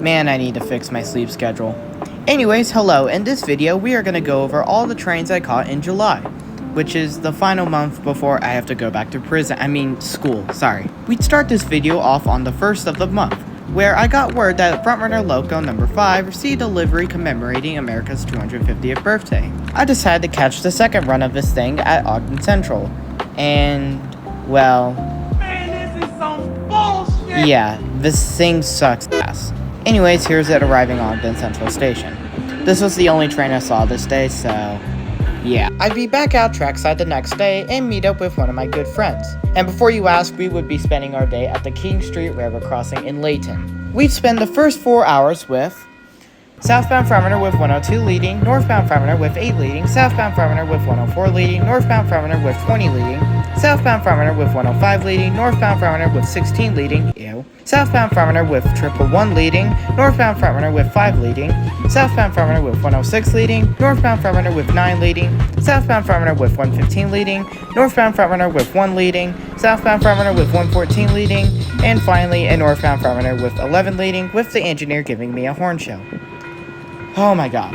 Man, I need to fix my sleep schedule. Anyways, hello, in this video we are going to go over all the trains I caught in July, which is the final month before I have to go back to school, sorry. We'd start this video off on the 1st of the month, where I got word that FrontRunner Loco number 5 received a livery commemorating America's 250th birthday. I decided to catch the second run of this thing at Ogden Central, and, well... Man, this is some bullshit! Yeah, this thing sucks ass. Anyways, here's it arriving on Ogden Central Station. This was the only train I saw this day, so... yeah. I'd be back out trackside the next day and meet up with one of my good friends. And before you ask, we would be spending our day at the King Street Railroad crossing in Layton. We'd spend the first 4 hours with southbound FrontRunner with 102 leading, northbound FrontRunner with 8 leading, southbound FrontRunner with 104 leading, northbound FrontRunner with 20 leading, southbound FrontRunner with 105 leading, northbound FrontRunner with 16 leading, southbound FrontRunner with 111 leading, northbound FrontRunner with 5 leading, southbound FrontRunner with 106 leading, northbound FrontRunner with 9 leading, southbound FrontRunner with 115 leading, northbound FrontRunner with 1 leading, southbound FrontRunner with 114 leading, and finally a northbound FrontRunner with 11 leading, with the engineer giving me a horn show. Oh my god.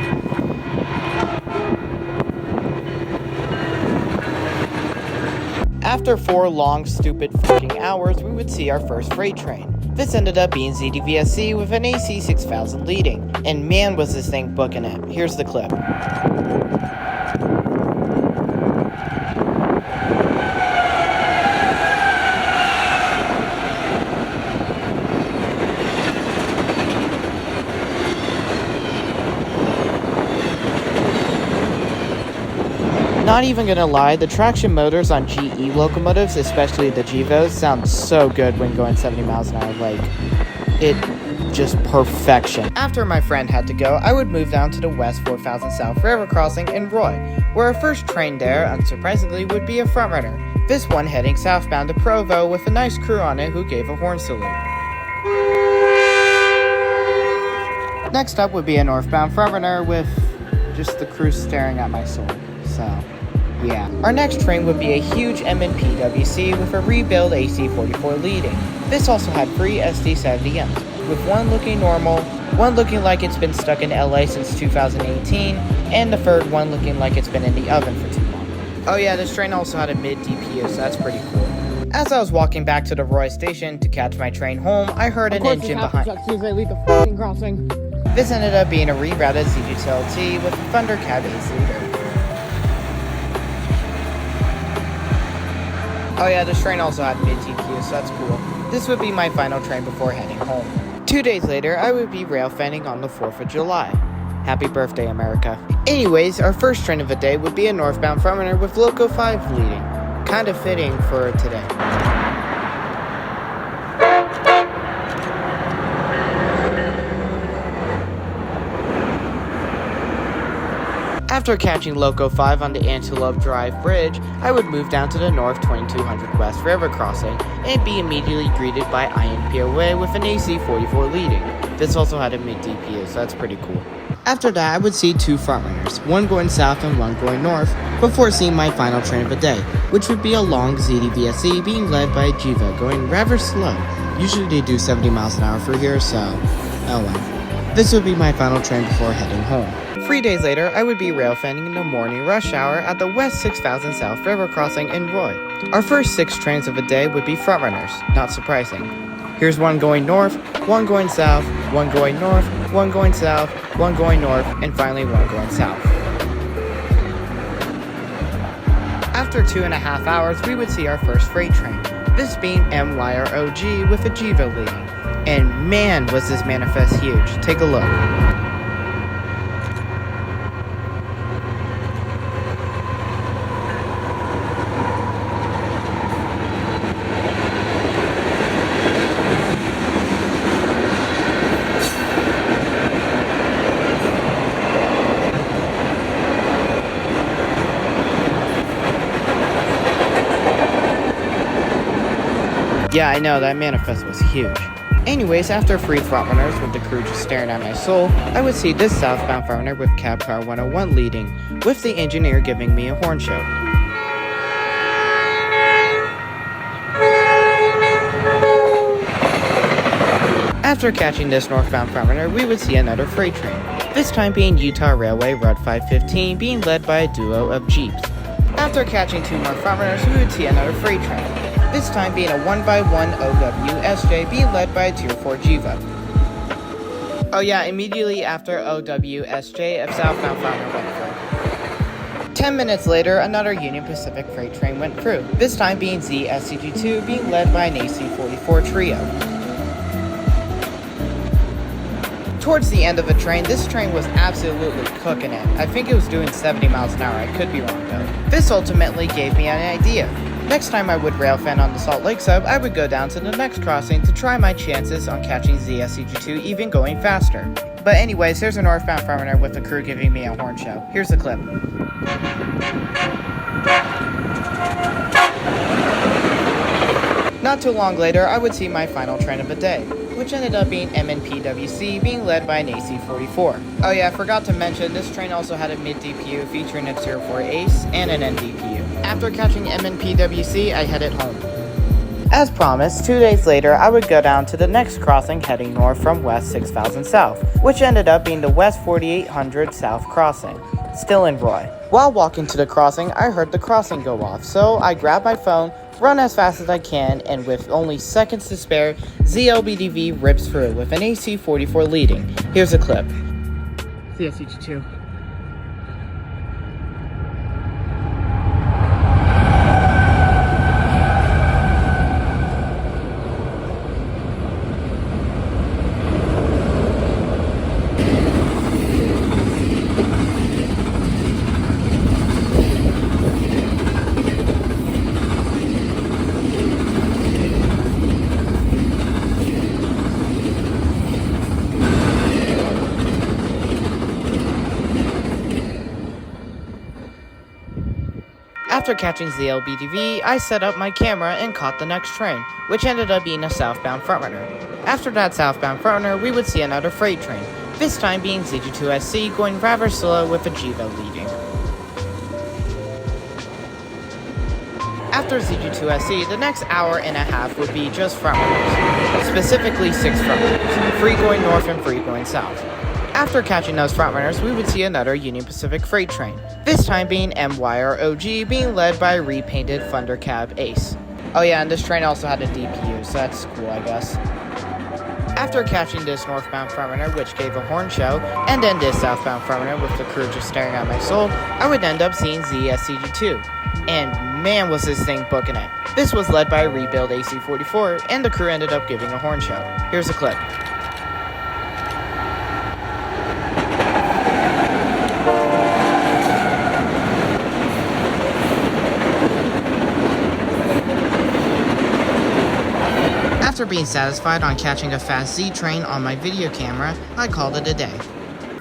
After 4 long, stupid fucking hours, we would see our first freight train. This ended up being ZDVSC with an AC 6000 leading, and man was this thing booking it. Here's the clip. Not even gonna lie, the traction motors on GE locomotives, especially the Gevos, sound so good when going 70 miles an hour, like, it just perfection. After my friend had to go, I would move down to the West 4000 South Railroad crossing in Roy, where our first train there, unsurprisingly, would be a FrontRunner. This one heading southbound to Provo with a nice crew on it who gave a horn salute. Next up would be a northbound FrontRunner with just the crew staring at my soul, so... yeah. Our next train would be a huge M&P WC with a rebuild AC44 leading. This also had 3 SD60Ms, with one looking normal, one looking like it's been stuck in LA since 2018, and the third one looking like it's been in the oven for too long. Oh yeah, this train also had a mid-DPU, so that's pretty cool. As I was walking back to the Roy station to catch my train home, I heard an engine behind. This ended up being a rerouted CG2LT with a Thunder Cab 8-seater. Oh yeah, this train also had mid-TPU, so that's cool. This would be my final train before heading home. 2 days later, I would be railfanning on the 4th of July. Happy birthday, America. Anyways, our first train of the day would be a northbound FrontRunner with Loco 5 leading. Kind of fitting for today. After catching Loco 5 on the Antelope Drive Bridge, I would move down to the North 2200 West Railroad crossing and be immediately greeted by INPOA with an AC44 leading. This also had a mid-DPU, so that's pretty cool. After that, I would see 2 FrontRunners, one going south and one going north, before seeing my final train of the day, which would be a long ZDVSC being led by a Gevo going rather slow. Usually they do 70 miles an hour for here, so oh well. This would be my final train before heading home. 3 days later, I would be railfanning in the morning rush hour at the West 6000 South Railroad crossing in Roy. Our first 6 trains of the day would be FrontRunners, not surprising. Here's one going north, one going south, one going north, one going south, one going north, and finally one going south. After 2.5 hours, we would see our first freight train, this being MYROG with a Gevo leading. And man, was this manifest huge. Take a look. Yeah, I know, that manifest was huge. Anyways, after 3 FrontRunners with the crew just staring at my soul, I would see this southbound FrontRunner with cab car 101 leading, with the engineer giving me a horn show. After catching this northbound frontrunner, we would see another freight train, this time being Utah Railway Route 515 being led by a duo of Jeeps. After catching 2 more frontrunners, we would see another freight train, this time being a 1x1 OWSJ being led by a Tier 4 Gevo. Oh yeah, immediately after OWSJ, a southbound frontrunner went through. 10 minutes later, another Union Pacific freight train went through, this time being ZSCG2 being led by an AC44 trio. Towards the end of the train, this train was absolutely cooking it. I think it was doing 70 miles an hour, I could be wrong though. This ultimately gave me an idea. Next time I would railfan on the Salt Lake sub, I would go down to the next crossing to try my chances on catching ZSCG2 even going faster. But anyways, there's a northbound frontrunner with the crew giving me a horn show. Here's the clip. Not too long later, I would see my final train of the day, which ended up being MNPWC being led by an AC44. Oh yeah, I forgot to mention, this train also had a mid-DPU featuring a Tier 4 Ace and an NDPU. After catching MNPWC, I headed home. As promised, 2 days later, I would go down to the next crossing heading north from West 6000 South, which ended up being the West 4800 South crossing, still in Roy. While walking to the crossing, I heard the crossing go off, so I grabbed my phone, run as fast as I can, and with only seconds to spare, ZLBDV rips through with an AC44 leading. Here's a clip. CSH2. After catching ZLBDV, I set up my camera and caught the next train, which ended up being a southbound frontrunner. After that southbound frontrunner, we would see another freight train, this time being ZG2SC going rather slow with a Gevo leading. After ZG2SC, the next hour and a half would be just frontrunners, specifically 6 frontrunners, 3 going north and 3 going south. After catching those frontrunners, we would see another Union Pacific freight train, this time being MYROG being led by a repainted Thundercab Ace. Oh yeah, and this train also had a DPU, so that's cool, I guess. After catching this northbound frontrunner, which gave a horn show, and then this southbound frontrunner with the crew just staring at my soul, I would end up seeing ZSCG2. And man was this thing booking it. This was led by a rebuild AC44, and the crew ended up giving a horn show. Here's a clip. After being satisfied on catching a fast Z train on my video camera, I called it a day.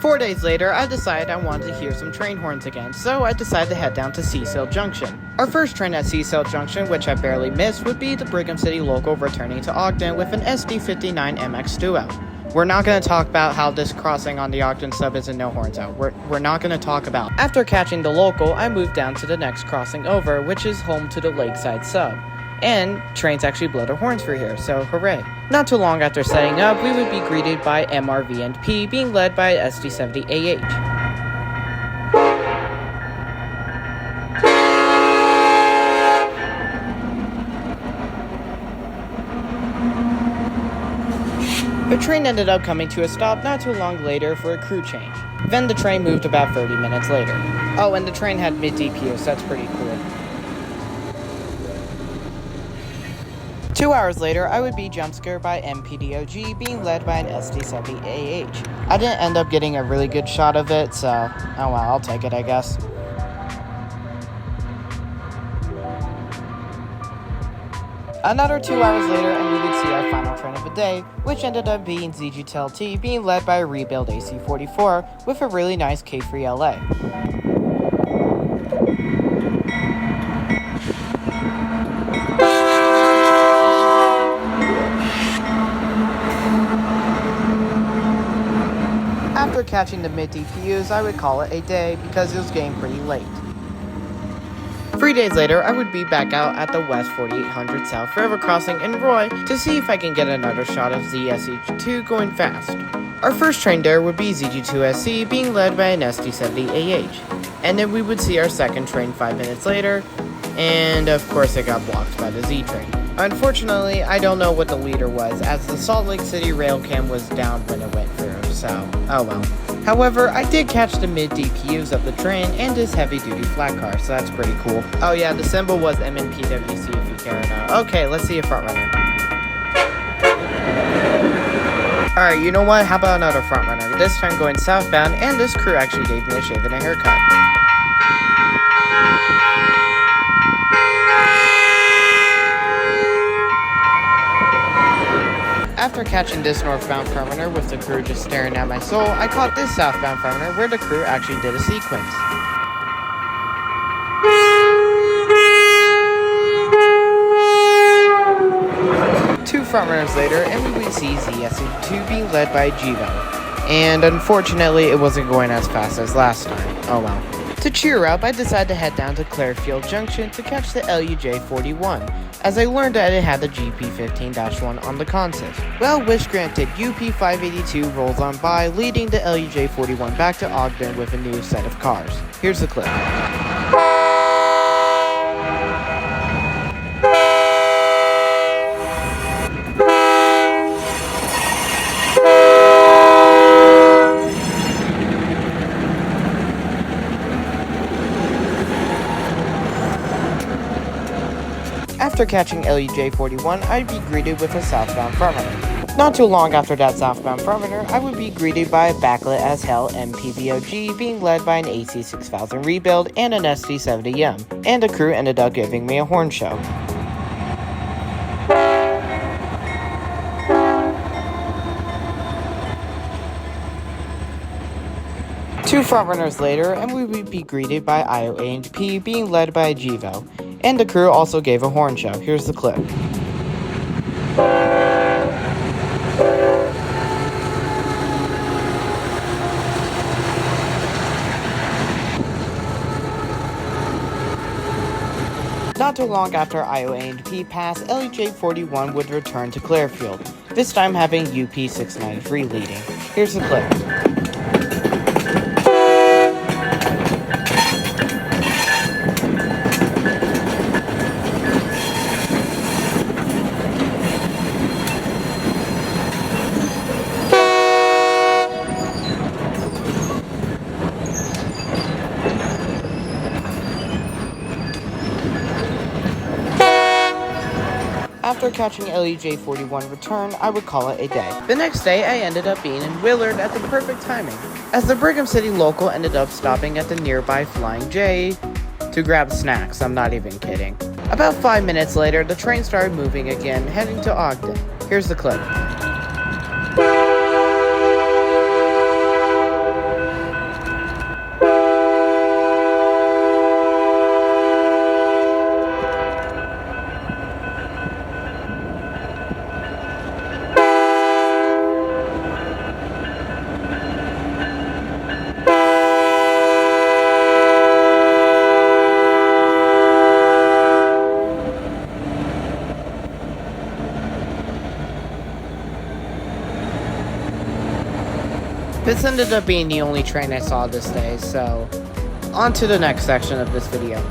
4 days later, I decided I wanted to hear some train horns again, so I decided to head down to Cecil Junction. Our first train at Cecil Junction, which I barely missed, would be the Brigham City local returning to Ogden with an SD59MX duo. We're not going to talk about how this crossing on the Ogden sub is a no horns out. We're not going to talk about. After catching the local, I moved down to the next crossing over, which is home to the Lakeside sub. And trains actually blow their horns for here, so hooray. Not too long after setting up, we would be greeted by MRV and P being led by SD70AH. The train ended up coming to a stop not too long later for a crew change. Then the train moved about 30 minutes later. Oh, and the train had mid-DPU, so that's pretty cool. 2 hours later, I would be jump scared by MPDOG being led by an SD70AH. I didn't end up getting a really good shot of it, so oh well, I'll take it, I guess. Another 2 hours later, and we would see our final train of the day, which ended up being ZGTLT being led by a rebuild AC44 with a really nice K3 LA. After catching the mid-DPUs, I would call it a day because it was getting pretty late. 3 days later, I would be back out at the West 4800 South River Crossing in Roy to see if I can get another shot of ZSH2 going fast. Our first train there would be ZG2SC being led by an SD70AH, and then we would see our second train 5 minutes later, and of course it got blocked by the Z train. Unfortunately, I don't know what the leader was, as the Salt Lake City rail cam was down when it went through, so oh well. However, I did catch the mid-DPUs of the train and his heavy-duty flat car, so that's pretty cool. Oh yeah, the symbol was MNPWC if you care to know. Okay, let's see a front runner. Alright, you know what? How about another front runner? This time going southbound, and this crew actually gave me a shave and a haircut. After catching this northbound front runner with the crew just staring at my soul, I caught this southbound front runner where the crew actually did a sequence. Two front runners later, and we would see ZSH2 being led by Gevo. And unfortunately, it wasn't going as fast as last time. Oh well. To cheer up, I decided to head down to Clearfield Junction to catch the LUJ41, as I learned that it had the GP15-1 on the consist. Well, wish granted, UP582 rolls on by, leading the LUJ41 back to Ogden with a new set of cars. Here's the clip. After catching LUJ41, I'd be greeted with a southbound frontrunner. Not too long after that southbound frontrunner, I would be greeted by a backlit as hell MPVOG being led by an AC6000 rebuild and an SD70M, and the crew ended up giving me a horn show. Two frontrunners later, and we would be greeted by IOA&P being led by a Gevo, and the crew also gave a horn show. Here's the clip. Not too long after IOA&P passed, LUJ41 would return to Clearfield, this time having UP693 leading. Here's the clip. After catching LUJ41 return, I would call it a day. The next day, I ended up being in Willard at the perfect timing, as the Brigham City local ended up stopping at the nearby Flying J to grab snacks. I'm not even kidding. About 5 minutes later, the train started moving again, heading to Ogden. Here's the clip. This ended up being the only train I saw this day, so on to the next section of this video.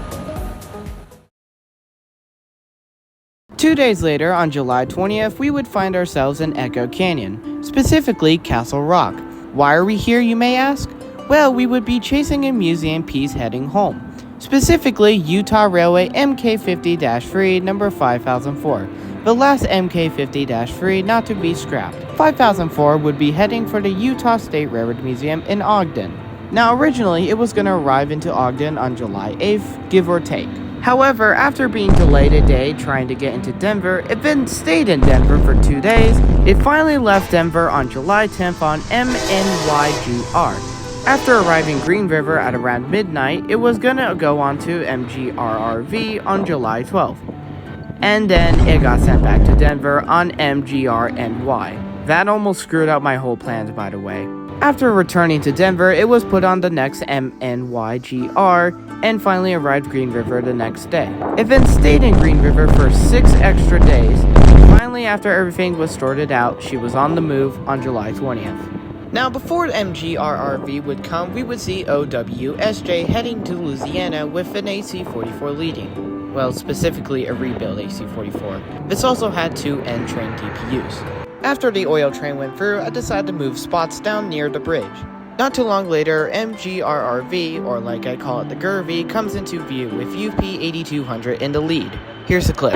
2 days later, on July 20th, we would find ourselves in Echo Canyon, specifically Castle Rock. Why are we here, you may ask? Well, we would be chasing a museum piece heading home, specifically Utah Railway MK50-3 number 5004. The last MK50-3 not to be scrapped. 5004 would be heading for the Utah State Railroad Museum in Ogden. Now originally it was going to arrive into Ogden on July 8th, give or take. However, after being delayed a day trying to get into Denver, it then stayed in Denver for 2 days. It finally left Denver on July 10th on MNYGR. After arriving Green River at around midnight, it was gonna go on to MGRRV on July 12th. And then it got sent back to Denver on MGRNY. That almost screwed up my whole plans, by the way. After returning to Denver, it was put on the next MNYGR and finally arrived Green River the next day. It then stayed in Green River for 6 extra days. Finally, after everything was sorted out, she was on the move on July 20th. Now, before MGRRV would come, we would see OWSJ heading to Louisiana with an AC-44 leading. Well, specifically a rebuild AC-44. This also had 2 N-train DPUs. After the oil train went through, I decided to move spots down near the bridge. Not too long later, MGRRV, or like I call it the GRV, comes into view with UP 8200 in the lead. Here's the clip.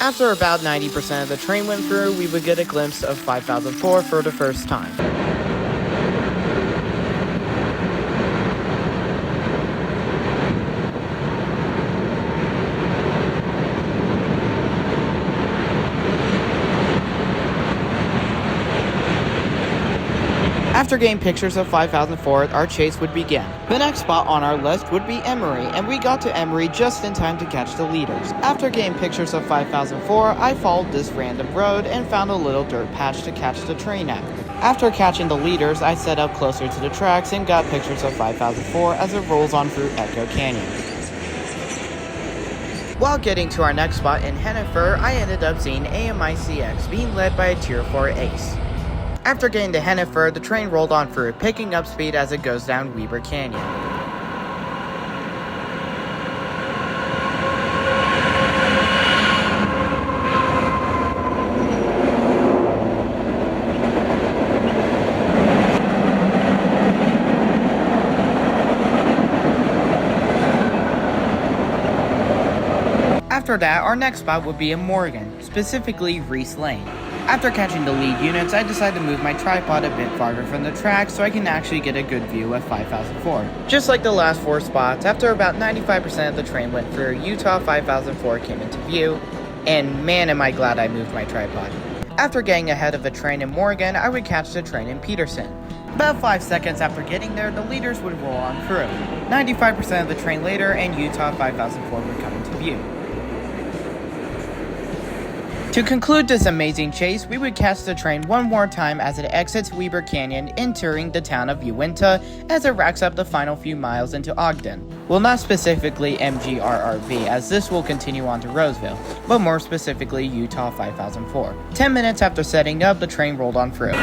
After about 90% of the train went through, we would get a glimpse of 5004 for the first time. After getting pictures of 5004, our chase would begin. The next spot on our list would be Emory, and we got to Emory just in time to catch the leaders. After getting pictures of 5004, I followed this random road and found a little dirt patch to catch the train at. After catching the leaders, I set up closer to the tracks and got pictures of 5004 as it rolls on through Echo Canyon. While getting to our next spot in Hennifer, I ended up seeing AMICX being led by a Tier 4 ace. After getting to Hennifer, the train rolled on through, picking up speed as it goes down Weber Canyon. After that, our next spot would be in Morgan, specifically Reese Lane. After catching the lead units, I decided to move my tripod a bit farther from the track so I can actually get a good view of 5004. Just like the last 4 spots, after about 95% of the train went through, Utah 5004 came into view, and man am I glad I moved my tripod. After getting ahead of the train in Morgan, I would catch the train in Peterson. About 5 seconds after getting there, the leaders would roll on through. 95% of the train later, and Utah 5004 would come into view. To conclude this amazing chase, we would catch the train one more time as it exits Weber Canyon, entering the town of Uinta as it racks up the final few miles into Ogden. Well, not specifically MGRRV, as this will continue on to Roseville, but more specifically Utah 5004. 10 minutes after setting up, the train rolled on through.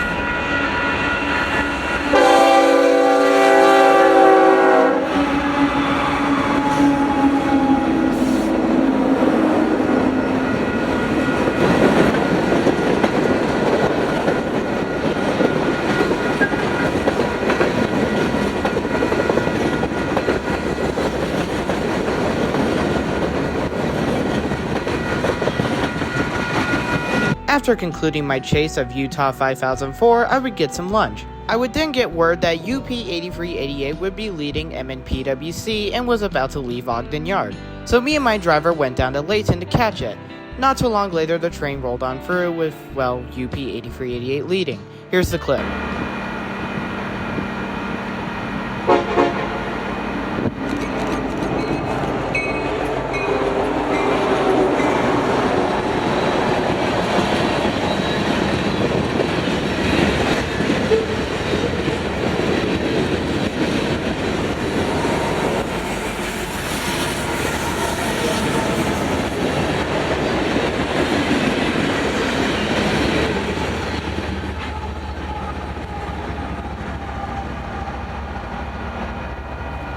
After concluding my chase of Utah 5004, I would get some lunch. I would then get word that UP 8388 would be leading MNPWC and was about to leave Ogden Yard. So me and my driver went down to Layton to catch it. Not too long later, the train rolled on through with, well, UP 8388 leading. Here's the clip.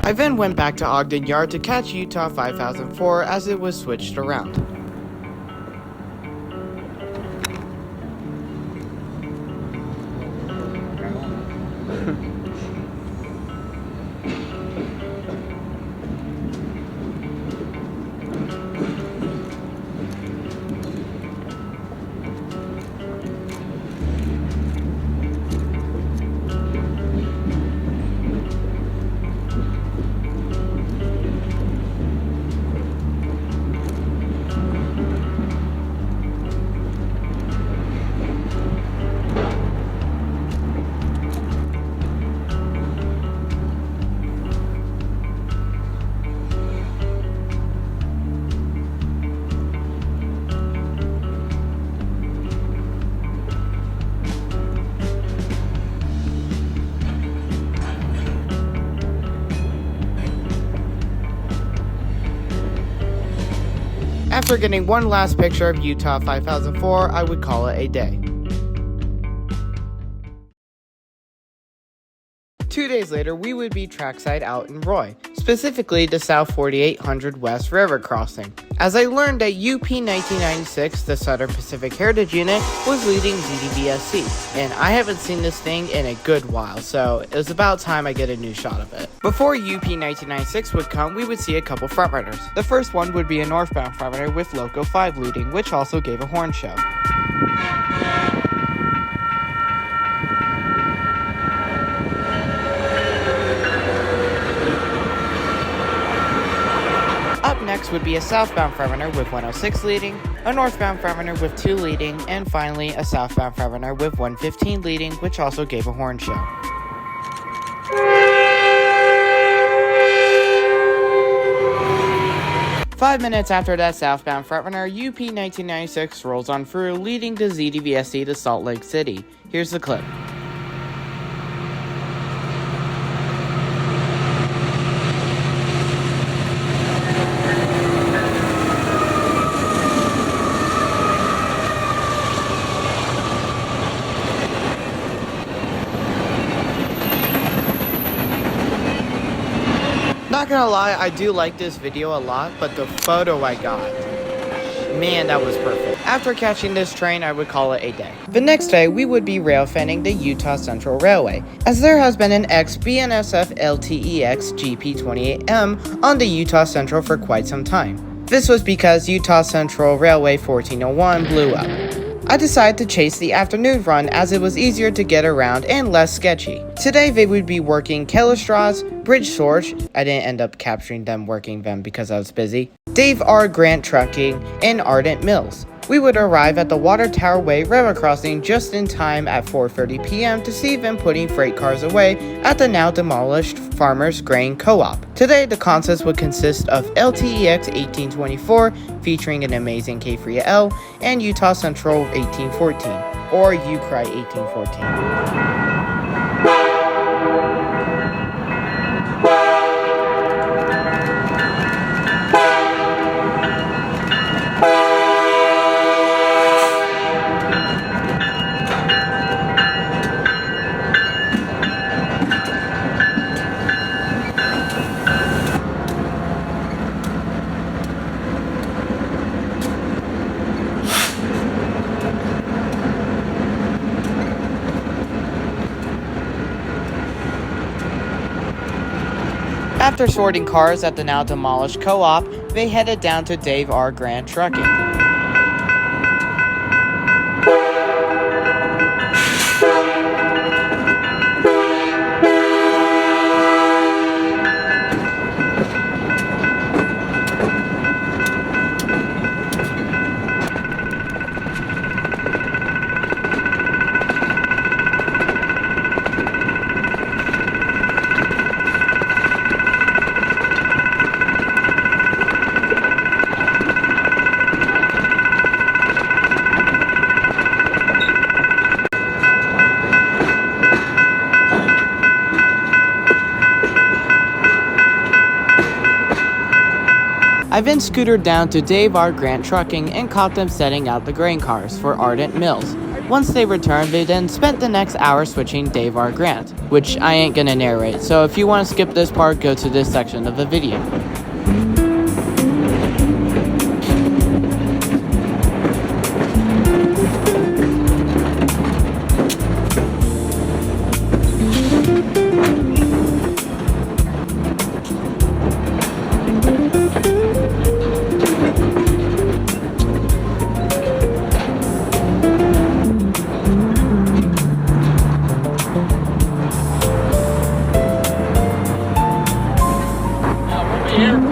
I then went back to Ogden Yard to catch Utah 5004 as it was switched around. After getting one last picture of Utah 5004, I would call it a day. 2 days later, we would be trackside out in Roy, specifically the South 4800 West River crossing. As I learned that UP 1996, the Southern Pacific Heritage Unit, was leading ZDVSC, and I haven't seen this thing in a good while, so it was about time I get a new shot of it. Before UP 1996 would come, we would see a couple FrontRunners. The first one would be a northbound FrontRunner with Loco 5 leading, which also gave a horn show. Up next would be a southbound FrontRunner with 106 leading, a northbound FrontRunner with 2 leading, and finally a southbound FrontRunner with 115 leading, which also gave a horn show. Five minutes after that southbound FrontRunner, UP 1996 rolls on through, leading the ZDVSC to Salt Lake City. Here's the clip. Not gonna lie, I do like this video a lot, but the photo I got, man, that was perfect. After catching this train, I would call it a day. The next day, we would be railfanning the Utah Central Railway, as there has been an ex-BNSF LTEX GP28M on the Utah Central for quite some time. This was because Utah Central Railway 1401 blew up. I decided to chase the afternoon run as it was easier to get around and less sketchy. Today they would be working Kellestraws, Bridge Sorge, I didn't end up capturing them working them because I was busy, Dave R. Grant Trucking, and Ardent Mills. We would arrive at the Water Tower Way Railroad crossing just in time at 4:30 p.m. to see them putting freight cars away at the now demolished Farmers Grain Co-op. Today, the contest would consist of LTEX 1824 featuring an amazing K3L and Utah Central 1814, or UCry 1814. After sorting cars at the now demolished co-op, they headed down to Dave R. Grant Trucking. I then scootered down to Dave R. Grant Trucking and caught them setting out the grain cars for Ardent Mills. Once they returned, they then spent the next hour switching Dave R. Grant, which I ain't gonna narrate, so if you want to skip this part, go to this section of the video. Here.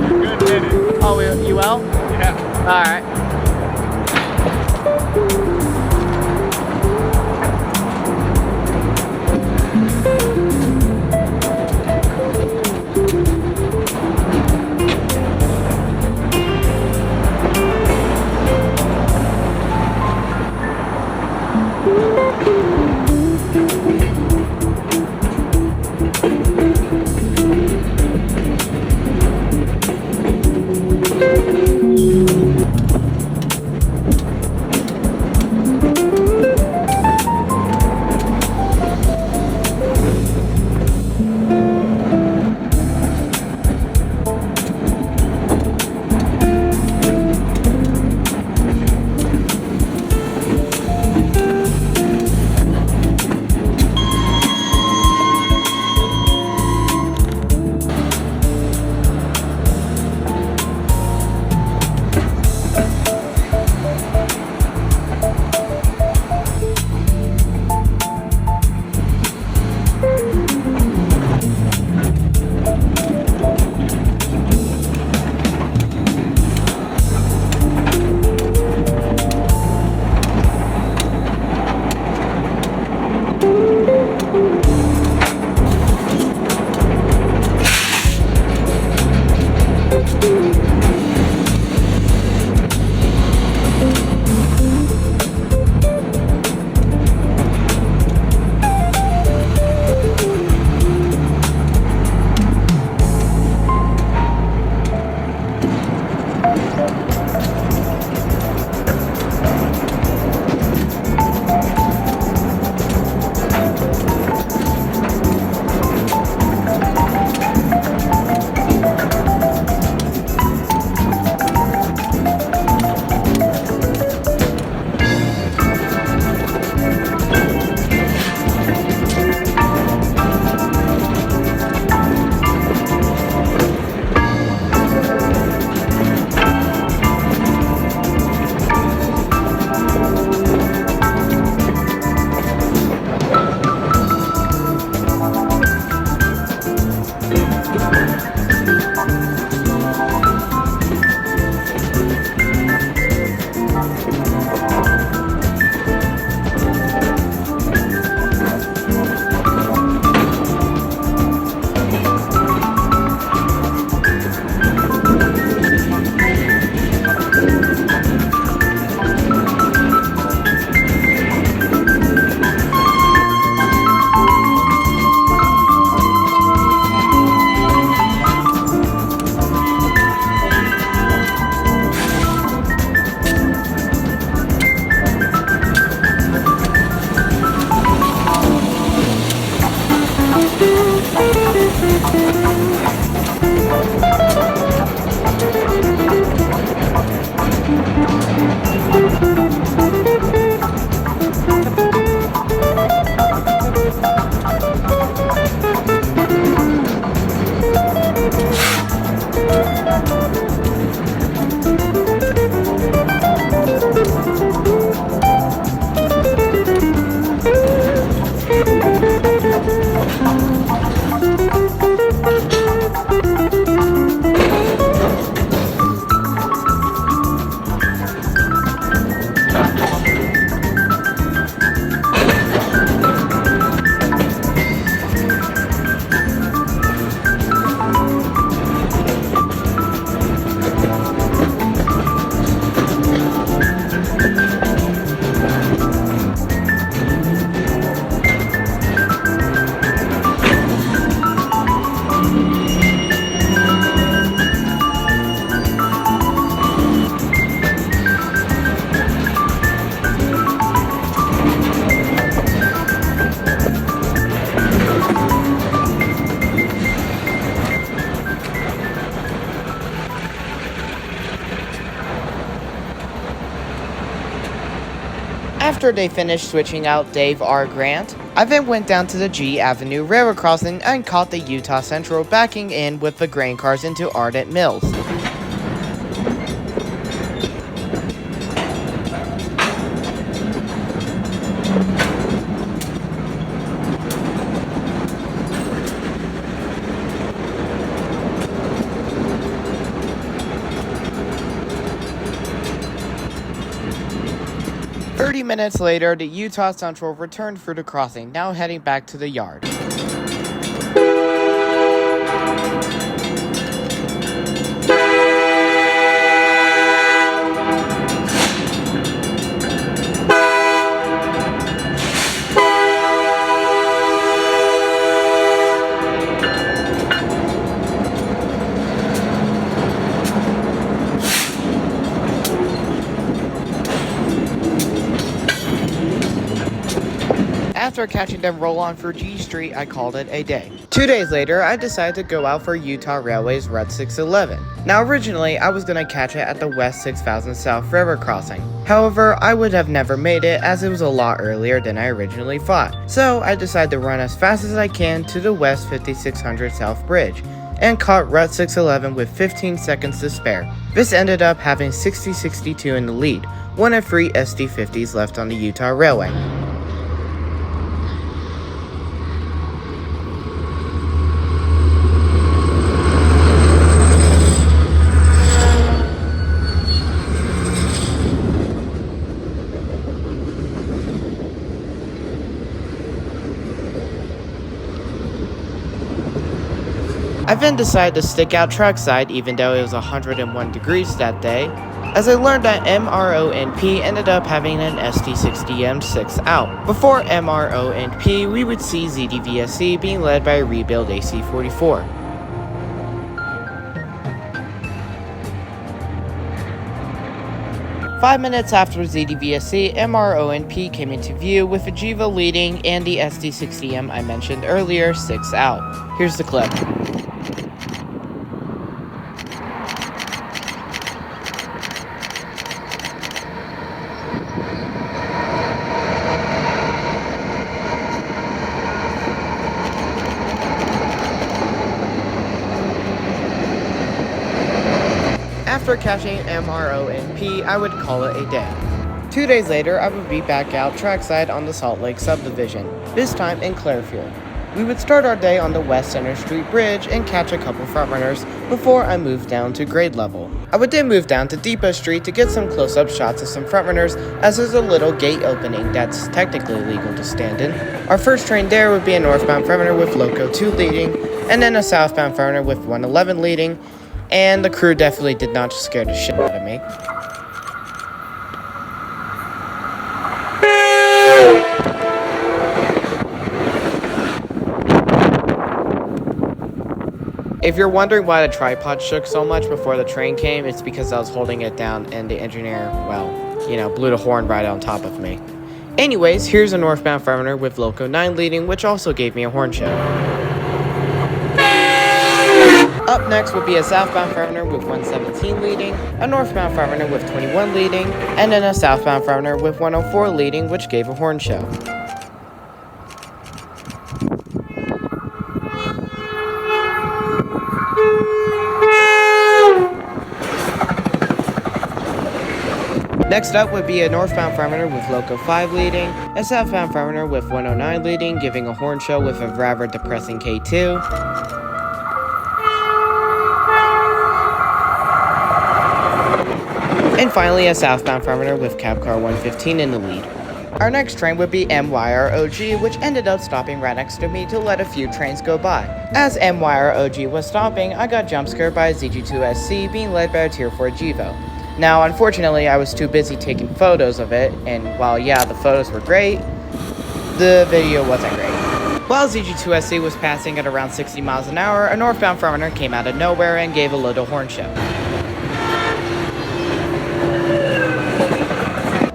After they finished switching out Dave R. Grant, I then went down to the G Avenue railroad crossing and caught the Utah Central backing in with the grain cars into Ardent Mills. Minutes later, the Utah Central returned through the crossing, now heading back to the yard. After catching them roll on through G Street, I called it a day. 2 days later, I decided to go out for Utah Railway's Route 611. Now originally, I was going to catch it at the West 6000 South Railroad crossing. However, I would have never made it as it was a lot earlier than I originally thought. So I decided to run as fast as I can to the West 5600 South Bridge and caught Route 611 with 15 seconds to spare. This ended up having 60-62 in the lead, one of 3 SD50s left on the Utah Railway. I then decided to stick out trackside even though it was 101 degrees that day, as I learned that MRO&P ended up having an SD60M 6 out. Before MRO&P, we would see ZDVSC being led by a rebuild AC44. Five minutes after ZDVSC, MRO&P came into view with a Gevo leading and the SD60M I mentioned earlier 6 out. Here's the clip. After catching MRO&P, I would call it a day. 2 days later, I would be back out trackside on the Salt Lake subdivision, this time in Clairfield. We would start our day on the West Center Street Bridge and catch a couple FrontRunners before I moved down to grade level. I would then move down to Depot Street to get some close-up shots of some FrontRunners, as there's a little gate opening that's technically legal to stand in. Our first train there would be a northbound FrontRunner with Loco 2 leading, and then a southbound FrontRunner with 111 leading, and the crew definitely did not scare the shit out of me. If you're wondering why the tripod shook so much before the train came, it's because I was holding it down and the engineer, well, blew the horn right on top of me. Anyways, here's a northbound FrontRunner with Loco 9 leading, which also gave me a horn show. Up next would be a southbound FrontRunner with 117 leading, a northbound FrontRunner with 21 leading, and then a southbound FrontRunner with 104 leading, which gave a horn show. Next up would be a northbound FrontRunner with Loco 5 leading, a southbound FrontRunner with 109 leading, giving a horn show with a rather depressing K2. And finally, a southbound FrontRunner with cab car 115 in the lead. Our next train would be MYROG, which ended up stopping right next to me to let a few trains go by. As MYROG was stopping, I got jump scared by a ZG2SC being led by a Tier 4 Gevo. Now, unfortunately, I was too busy taking photos of it, and while yeah, the photos were great, the video wasn't great. While ZG2SC was passing at around 60 miles an hour, a northbound FrontRunner came out of nowhere and gave a little horn show.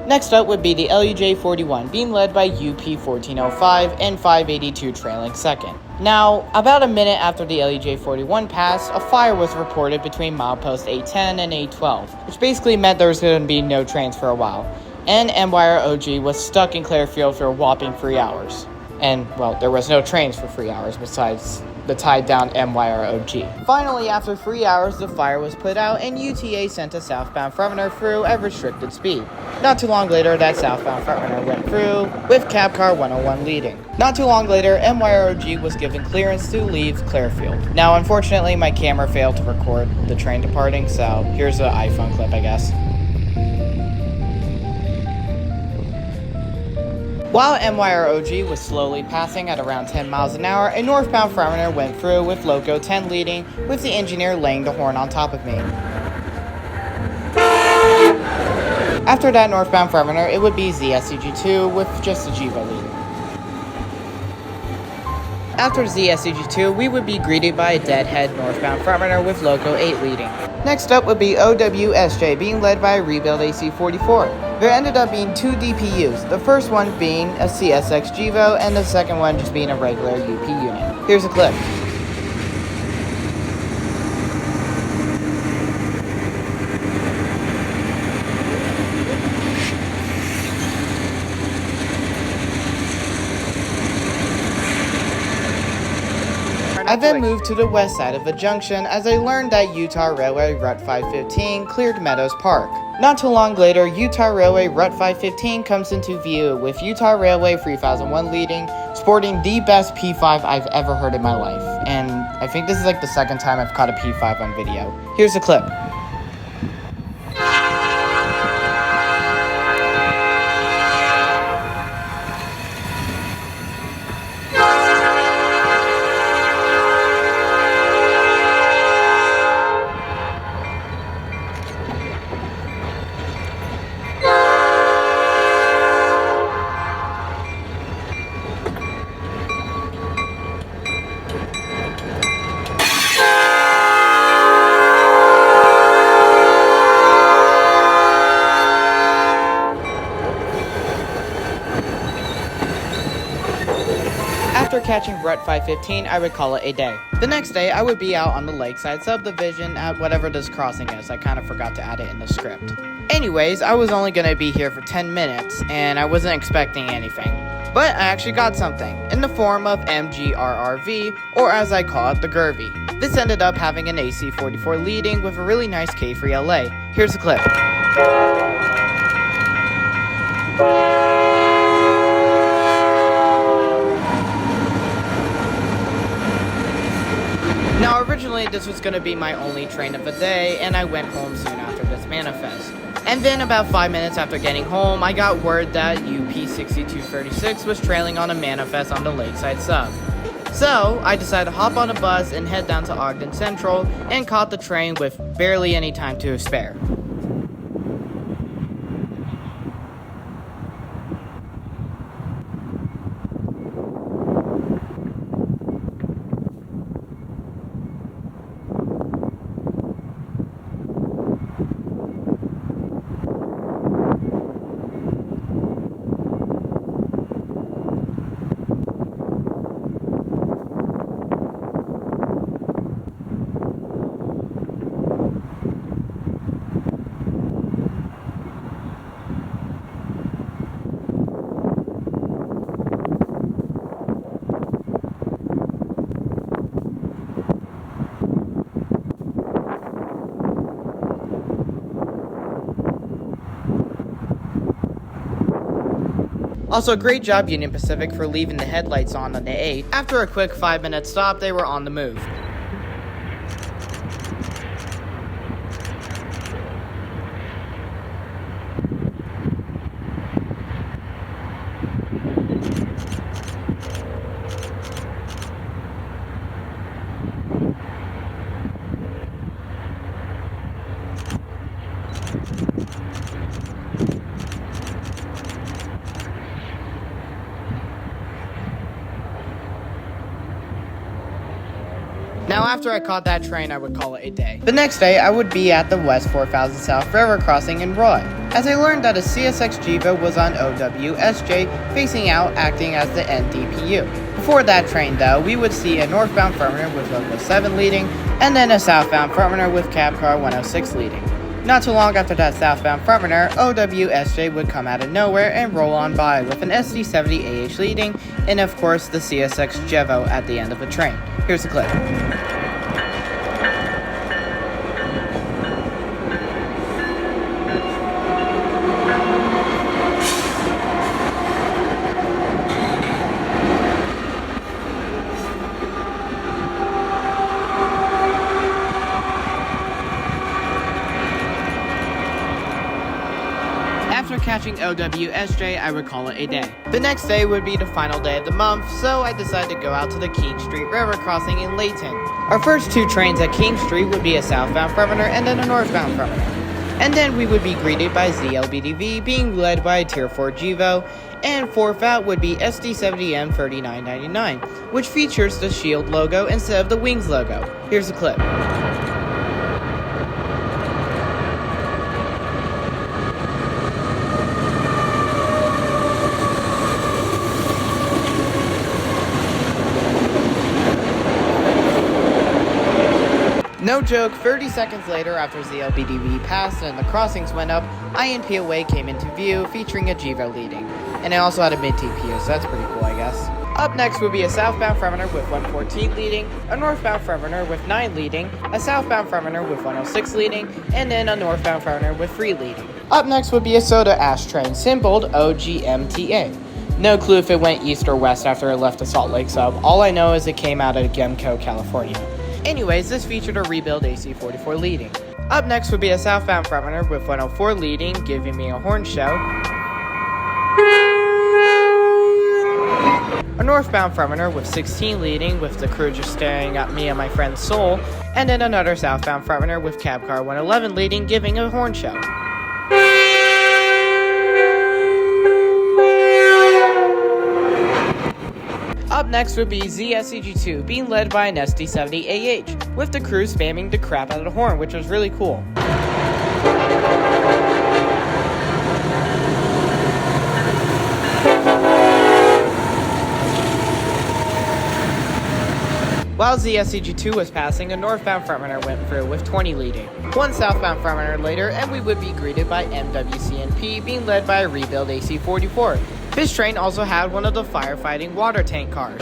Next up would be the LUJ41, being led by UP1405 and 582 trailing second. Now, about a minute after the LUJ41 passed, a fire was reported between milepost A10 and A12, which basically meant there was going to be no trains for a while. and MYROG was stuck in Clearfield for a whopping 3 hours. And, well, there was no trains for 3 hours besides the tied down MYROG. Finally, after 3 hours, the fire was put out and UTA sent a southbound FrontRunner through at restricted speed. Not too long later, that southbound FrontRunner went through, with cab car 101 leading. Not too long later, MYROG was given clearance to leave Clearfield. Now, unfortunately, my camera failed to record the train departing, so here's an iPhone clip, I guess. While MYROG was slowly passing at around 10 miles an hour, a northbound FrontRunner went through with Loco 10 leading, with the engineer laying the horn on top of me. After that northbound FrontRunner, it would be ZSCG2 with just the Gevo leading. After ZSCG2, we would be greeted by a deadhead northbound FrontRunner with Loco 8 leading. Next up would be OWSJ being led by a rebuild AC44. There ended up being 2 DPUs, the first one being a CSX Gevo and the second one just being a regular UP unit. Here's a clip. I then moved to the west side of the junction as I learned that Utah Railway Route 515 cleared Meadows Park. Not too long later, Utah Railway Route 515 comes into view with Utah Railway 3001 leading, sporting the best P5 I've ever heard in my life. And I think this is like the second time I've caught a P5 on video. Here's a clip. After catching Route 515, I would call it a day. The next day, I would be out on the Lakeside subdivision at whatever this crossing is. I kind of forgot to add it in the script. Anyways, I was only going to be here for 10 minutes, and I wasn't expecting anything. But I actually got something, in the form of MGRRV, or as I call it, the Gervy. This ended up having an AC44 leading with a really nice K3 LA. Here's a clip. Now, originally this was going to be my only train of the day, and I went home soon after this manifest. And then about 5 minutes after getting home, I got word that UP6236 was trailing on a manifest on the Lakeside sub. So, I decided to hop on a bus and head down to Ogden Central, and caught the train with barely any time to spare. Also, great job Union Pacific for leaving the headlights on the 8. After a quick 5-minute stop, they were on the move. Now, after I caught that train, I would call it a day. The next day, I would be at the West 4000 South Railroad crossing in Roy, as I learned that a CSX Gevo was on OWSJ, facing out, acting as the NDPU. Before that train, though, we would see a northbound FrontRunner with Loco 7 leading, and then a southbound FrontRunner with cab car 106 leading. Not too long after that southbound frontrunner, OWSJ would come out of nowhere and roll on by with an SD70AH leading, and of course the CSX Gevo at the end of the train. Here's the clip. After catching OWSJ, I would call it a day. The next day would be the final day of the month, so I decided to go out to the King Street Railroad crossing in Layton. Our first two trains at King Street would be a southbound frontrunner and then a northbound frontrunner. And then we would be greeted by ZLBDV being led by a Tier 4 Gevo, and fourth out would be SD60M 3999, which features the shield logo instead of the wings logo. Here's the clip. No joke, 30 seconds later after ZLBDV passed and the crossings went up, INPOA came into view featuring a Gevo leading. And I also had a mid-TPU, so that's pretty cool I guess. Up next would be a southbound frontrunner with 114 leading, a northbound frontrunner with 9 leading, a southbound frontrunner with 106 leading, and then a northbound frontrunner with 3 leading. Up next would be a soda ash train, symboled OGMTA. No clue if it went east or west after it left the Salt Lake sub, all I know is it came out of Gemco, California. Anyways, this featured a rebuild AC44 leading. Up next would be a southbound frontrunner with 104 leading, giving me a horn show. A northbound frontrunner with 16 leading, with the crew just staring at me and my friend Soul. And then another southbound frontrunner with cab car 111 leading, giving a horn show. Up next would be ZSCG2 being led by an SD70AH, with the crew spamming the crap out of the horn, which was really cool. While ZSCG2 was passing, a northbound frontrunner went through with 20 leading. One southbound frontrunner later, and we would be greeted by MWCNP being led by a rebuild AC44. This train also had one of the firefighting water tank cars.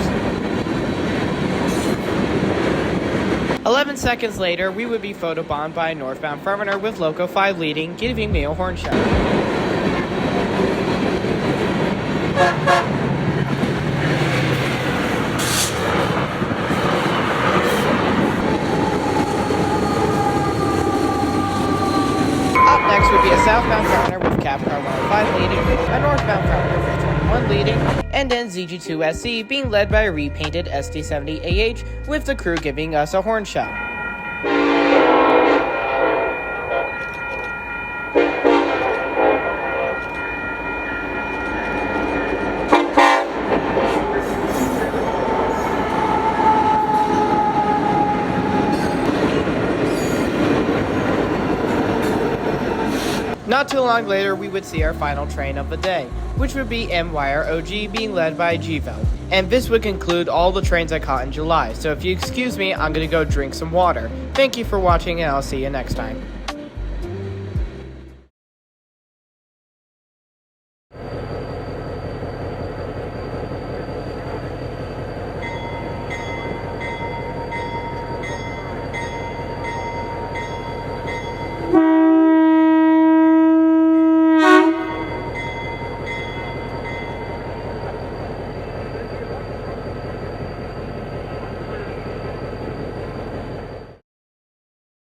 11 seconds later, we would be photobombed by a northbound frontrunner with Loco 5 leading, giving me a horn show. Up next would be a southbound frontrunner with cab car 105 leading, a northbound frontrunner with 21 leading, and then ZG2SC being led by a repainted SD70AH with the crew giving us a horn show. Not too long later, we would see our final train of the day, which would be MYROG being led by Gevo. And this would conclude all the trains I caught in July, so if you excuse me, I'm gonna go drink some water. Thank you for watching and I'll see you next time.